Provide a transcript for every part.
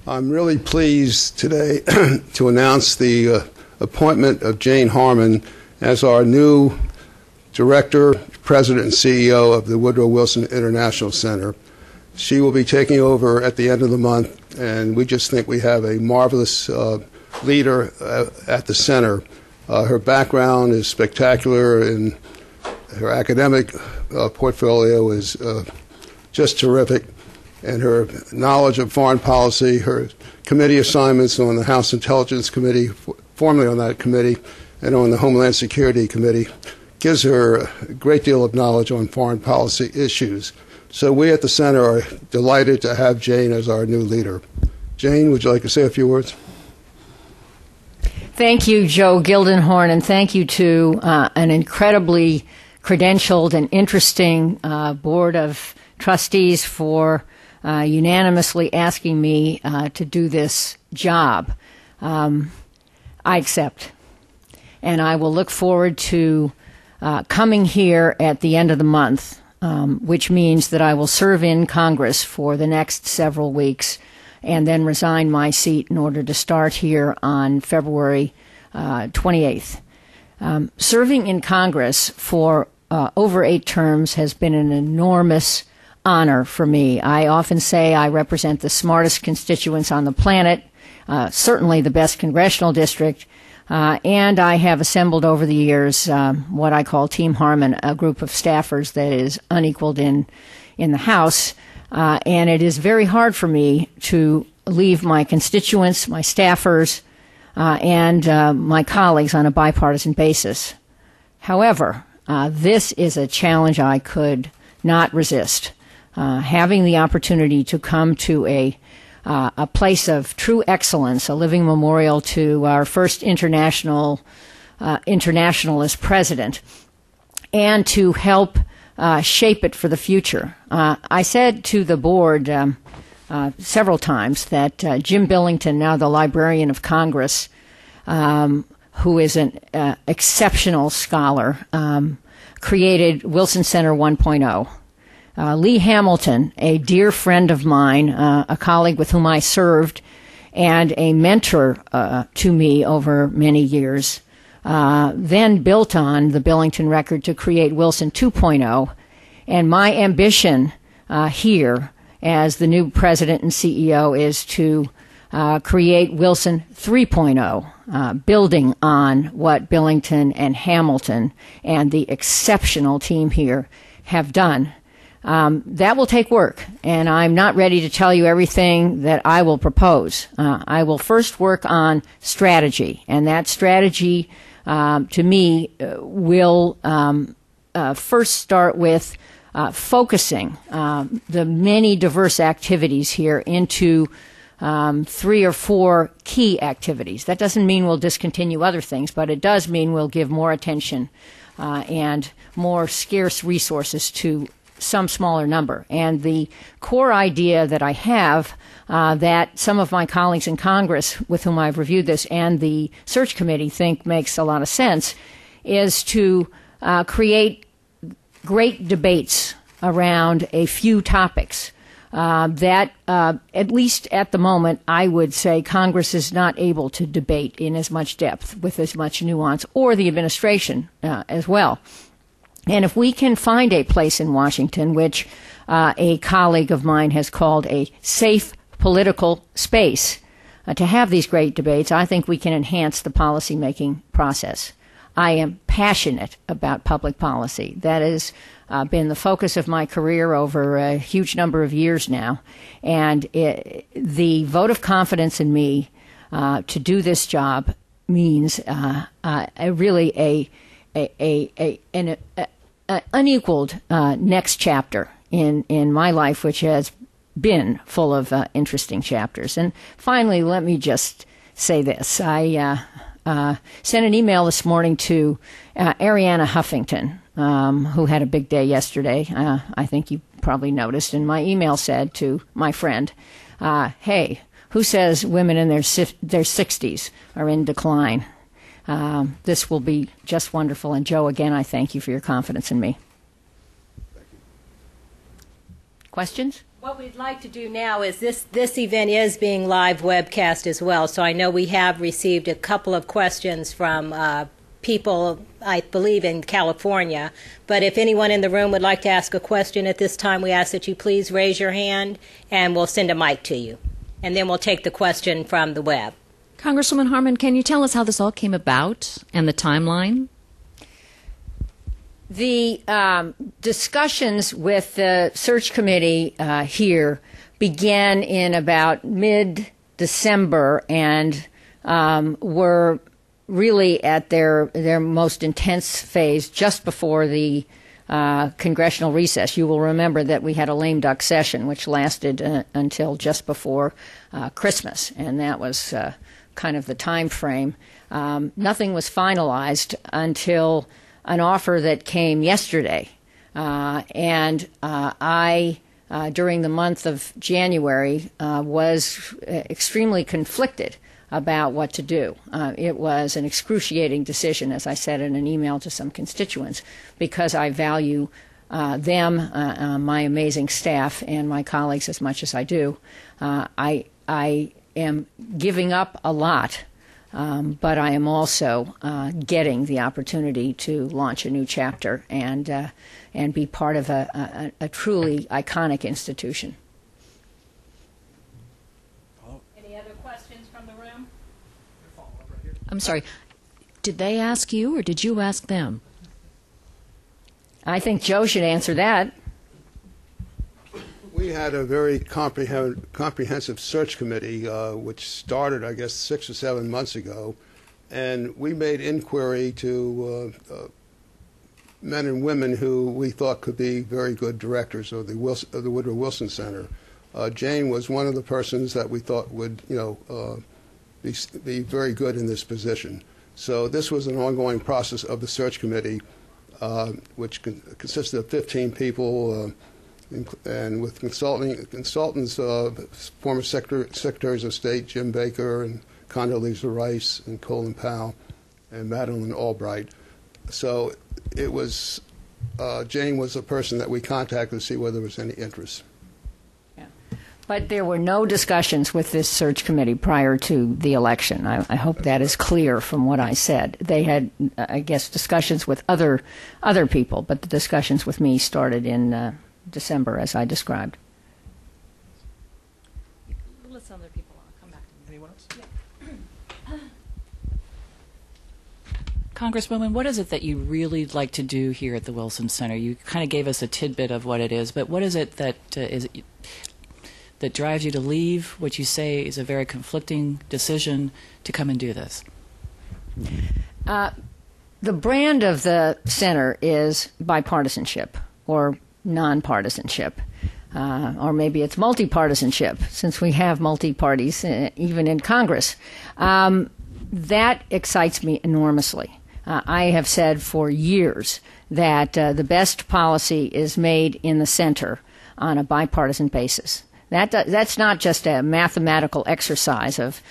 I'm really pleased today to announce the appointment of Jane Harman as our new Director, President, and CEO of the Woodrow Wilson International Center. She will be taking over at the end of the month, and we just think we have a marvelous leader at the center. Her background is spectacular, and her academic portfolio is just terrific. And her knowledge of foreign policy, her committee assignments on the House Intelligence Committee, formerly on that committee, and on the Homeland Security Committee, gives her a great deal of knowledge on foreign policy issues. So we at the Center are delighted to have Jane as our new leader. Jane, would you like to say a few words? Thank you, Joe Gildenhorn, and thank you to an incredibly credentialed and interesting Board of Trustees for unanimously asking me to do this job. I accept. And I will look forward to coming here at the end of the month, which means that I will serve in Congress for the next several weeks and then resign my seat in order to start here on February 28th. Serving in Congress for over 8 terms has been an enormous honor for me. I often say I represent the smartest constituents on the planet, certainly the best congressional district, and I have assembled over the years what I call Team Harman, a group of staffers that is unequaled in the House, and it is very hard for me to leave my constituents, my staffers, and my colleagues on a bipartisan basis. However, this is a challenge I could not resist. Having the opportunity to come to a place of true excellence, a living memorial to our first internationalist president, and to help shape it for the future. I said to the board several times that Jim Billington, now the Librarian of Congress, who is an exceptional scholar, created Wilson Center 1.0. Lee Hamilton, a dear friend of mine, a colleague with whom I served, and a mentor to me over many years, then built on the Billington record to create Wilson 2.0. And my ambition here as the new president and CEO is to create Wilson 3.0, building on what Billington and Hamilton and the exceptional team here have done. That will take work, and I'm not ready to tell you everything that I will propose. I will first work on strategy, and that strategy, to me, will first start with focusing the many diverse activities here into 3 or 4 key activities. That doesn't mean we'll discontinue other things, but it does mean we'll give more attention and more scarce resources to some smaller number. And the core idea that I have, that some of my colleagues in Congress with whom I've reviewed this and the search committee think makes a lot of sense, is to create great debates around a few topics that, at least at the moment, I would say Congress is not able to debate in as much depth, with as much nuance, or the administration as well. And if we can find a place in Washington, which a colleague of mine has called a safe political space to have these great debates, I think we can enhance the policymaking process. I am passionate about public policy. That has been the focus of my career over a huge number of years now. And the vote of confidence in me to do this job means really an unequaled next chapter in my life, which has been full of interesting chapters. And finally, let me just say this. I sent an email this morning to Arianna Huffington, who had a big day yesterday. I think you probably noticed. And my email said to my friend, hey, who says women in their 60s are in decline? This will be just wonderful. And Joe, again, I thank you for your confidence in me. Questions? What we'd like to do now is this event is being live webcast as well, so I know we have received a couple of questions from people, I believe, in California. But if anyone in the room would like to ask a question at this time, we ask that you please raise your hand, and we'll send a mic to you. And then we'll take the question from the web. Congresswoman Harman, can you tell us how this all came about and the timeline? The discussions with the search committee here began in about mid-December and were really at their most intense phase just before the congressional recess. You will remember that we had a lame duck session, which lasted until just before Christmas, and that was kind of the time frame. Nothing was finalized until an offer that came yesterday. And I, during the month of January, was extremely conflicted about what to do. It was an excruciating decision, as I said in an email to some constituents, because I value them, my amazing staff, and my colleagues as much as I do. I am giving up a lot, but I am also getting the opportunity to launch a new chapter and be part of a truly iconic institution. Any other questions from the room? I'm sorry, did they ask you or did you ask them? I think Joe should answer that. We had a very comprehensive search committee, which started, I guess, 6 or 7 months ago, and we made inquiry to men and women who we thought could be very good directors of the Woodrow Wilson Center. Jane was one of the persons that we thought would, be very good in this position. So this was an ongoing process of the search committee, which consisted of 15 people, and with consultants, former secretaries of state Jim Baker and Condoleezza Rice and Colin Powell and Madeleine Albright. So it was Jane was the person that we contacted to see whether there was any interest. But there were no discussions with this search committee prior to the election. I hope that is clear from what I said. They had, I guess, discussions with other people, but the discussions with me started in December, as I described. Let's other people come back to me. Anyone else? Yeah. Congresswoman, what is it that you really like to do here at the Wilson Center? You kind of gave us a tidbit of what it is, but what is it that that drives you to leave what you say is a very conflicting decision to come and do this? The brand of the center is bipartisanship or nonpartisanship, or maybe it's multipartisanship, since we have multi-parties even in Congress. That excites me enormously. I have said for years that the best policy is made in the center on a bipartisan basis. That's not just a mathematical exercise of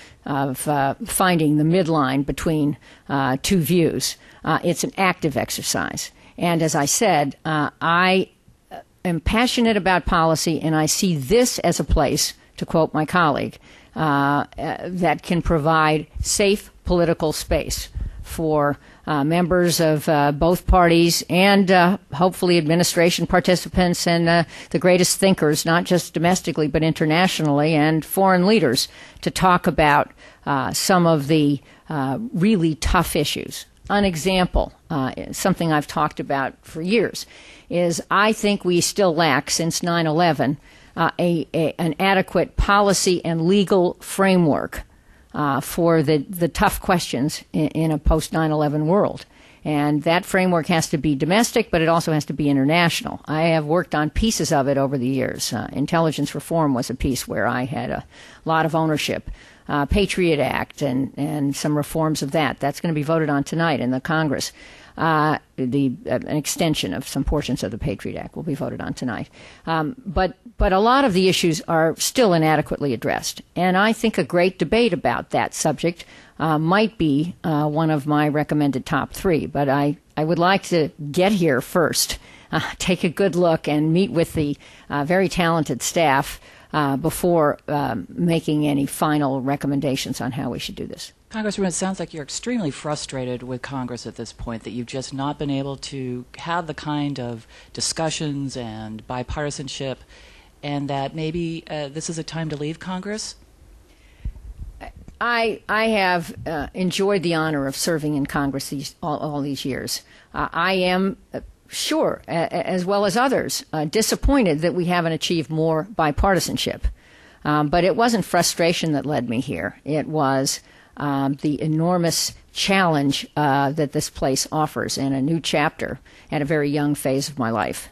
finding the midline between two views. It's an active exercise. And as I said, I am passionate about policy, and I see this as a place, to quote my colleague, that can provide safe political space for members of both parties and hopefully administration participants and the greatest thinkers, not just domestically but internationally, and foreign leaders, to talk about some of the really tough issues. An example, something I've talked about for years, is I think we still lack, since 9/11, an adequate policy and legal framework for the tough questions in a post-9/11 world. And that framework has to be domestic, but it also has to be international. I have worked on pieces of it over the years. Intelligence reform was a piece where I had a lot of ownership. Patriot Act and some reforms of that. That's going to be voted on tonight in the Congress. an extension of some portions of the Patriot Act will be voted on tonight. But a lot of the issues are still inadequately addressed. And I think a great debate about that subject might be one of my recommended top three. But I would like to get here first, take a good look, and meet with the very talented staff before making any final recommendations on how we should do this. Congresswoman, it sounds like you're extremely frustrated with Congress at this point, that you've just not been able to have the kind of discussions and bipartisanship, and that maybe this is a time to leave Congress? I have enjoyed the honor of serving in Congress all these years. I am sure, as well as others, disappointed that we haven't achieved more bipartisanship. But it wasn't frustration that led me here. It was the enormous challenge that this place offers, and a new chapter at a very young phase of my life.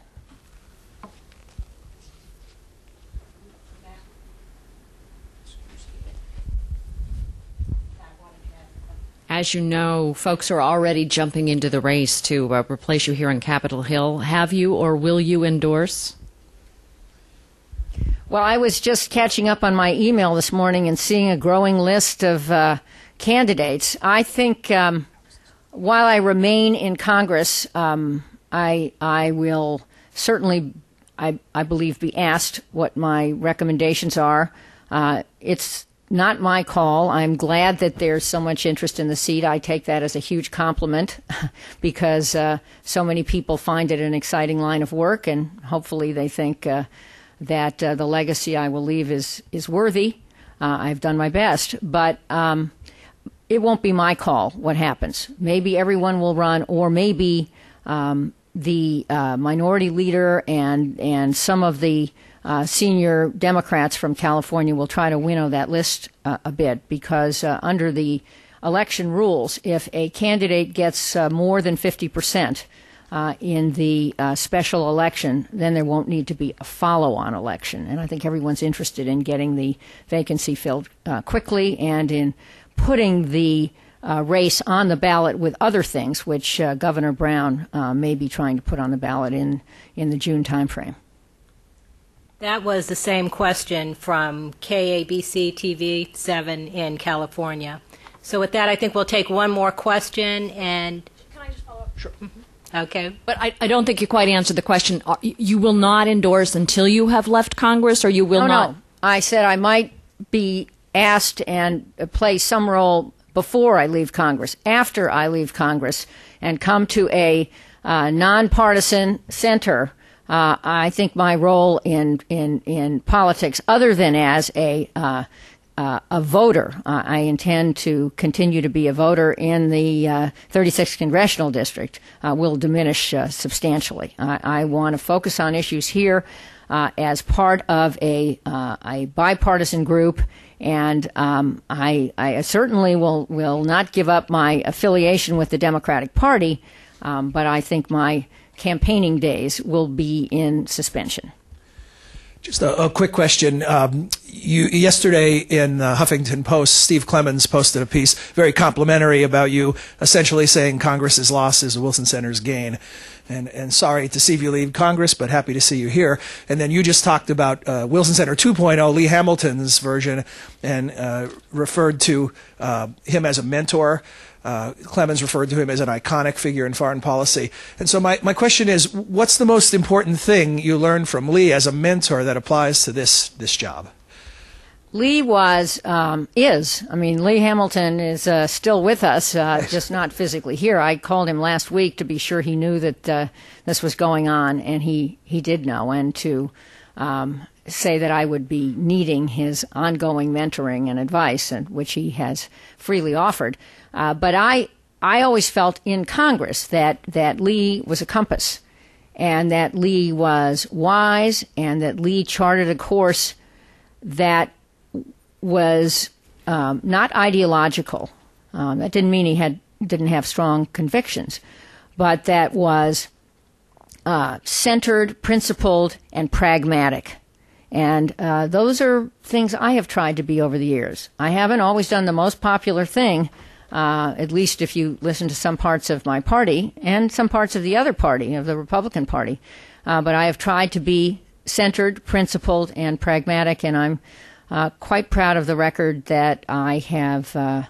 As you know, folks are already jumping into the race to replace you here on Capitol Hill. Have you or will you endorse? Well, I was just catching up on my email this morning and seeing a growing list of candidates. I think while I remain in Congress, I will certainly, I believe, be asked what my recommendations are. It's not my call. I'm glad that there's so much interest in the seat. I take that as a huge compliment because so many people find it an exciting line of work, and hopefully they think that the legacy I will leave is worthy. I've done my best, but it won't be my call what happens. Maybe everyone will run, or maybe the minority leader and some of the senior Democrats from California will try to winnow that list a bit, because under the election rules, if a candidate gets more than 50% in the special election, then there won't need to be a follow-on election. And I think everyone's interested in getting the vacancy filled quickly and in putting the race on the ballot with other things, which Governor Brown may be trying to put on the ballot in the June timeframe. That was the same question from KABC TV 7 in California. So with that, I think we'll take one more question. And can I just follow up? Sure. Okay. But I don't think you quite answered the question. You will not endorse until you have left Congress, or you will not? No. I said I might be asked and play some role before I leave Congress. After I leave Congress and come to a nonpartisan center, I think my role in politics, other than as a voter, I intend to continue to be a voter in the 36th Congressional District, will diminish substantially. I want to focus on issues here as part of a bipartisan group, and I certainly will not give up my affiliation with the Democratic Party, but I think my campaigning days will be in suspension. Just a quick question. Yesterday in the Huffington Post, Steve Clemens posted a piece very complimentary about you, essentially saying Congress's loss is the Wilson Center's gain. And sorry to see you leave Congress, but happy to see you here. And then you just talked about Wilson Center 2.0, Lee Hamilton's version, and referred to him as a mentor. Clemens referred to him as an iconic figure in foreign policy. And so my question is, what's the most important thing you learned from Lee as a mentor that applies to this job? Lee Lee Hamilton is still with us, just not physically here. I called him last week to be sure he knew that this was going on, and he did know, and to say that I would be needing his ongoing mentoring and advice, and which he has freely offered. But I always felt in Congress that Lee was a compass, and that Lee was wise, and that Lee charted a course that was not ideological. That didn't mean he didn't have strong convictions, but that was centered, principled, and pragmatic. And those are things I have tried to be over the years. I haven't always done the most popular thing, at least if you listen to some parts of my party and some parts of the other party, of the Republican Party. But I have tried to be centered, principled, and pragmatic, and I'm quite proud of the record that I have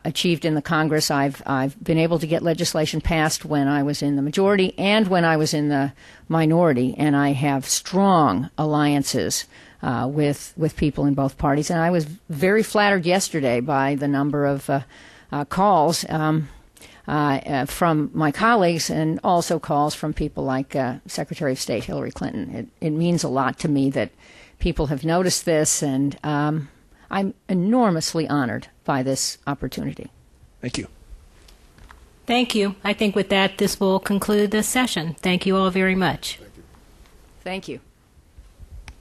achieved in the Congress. I've been able to get legislation passed when I was in the majority and when I was in the minority, and I have strong alliances with people in both parties. And I was very flattered yesterday by the number of calls from my colleagues, and also calls from people like Secretary of State Hillary Clinton. It means a lot to me that people have noticed this, and I'm enormously honored by this opportunity. Thank you. Thank you. I think with that, this will conclude this session. Thank you all very much. Thank you.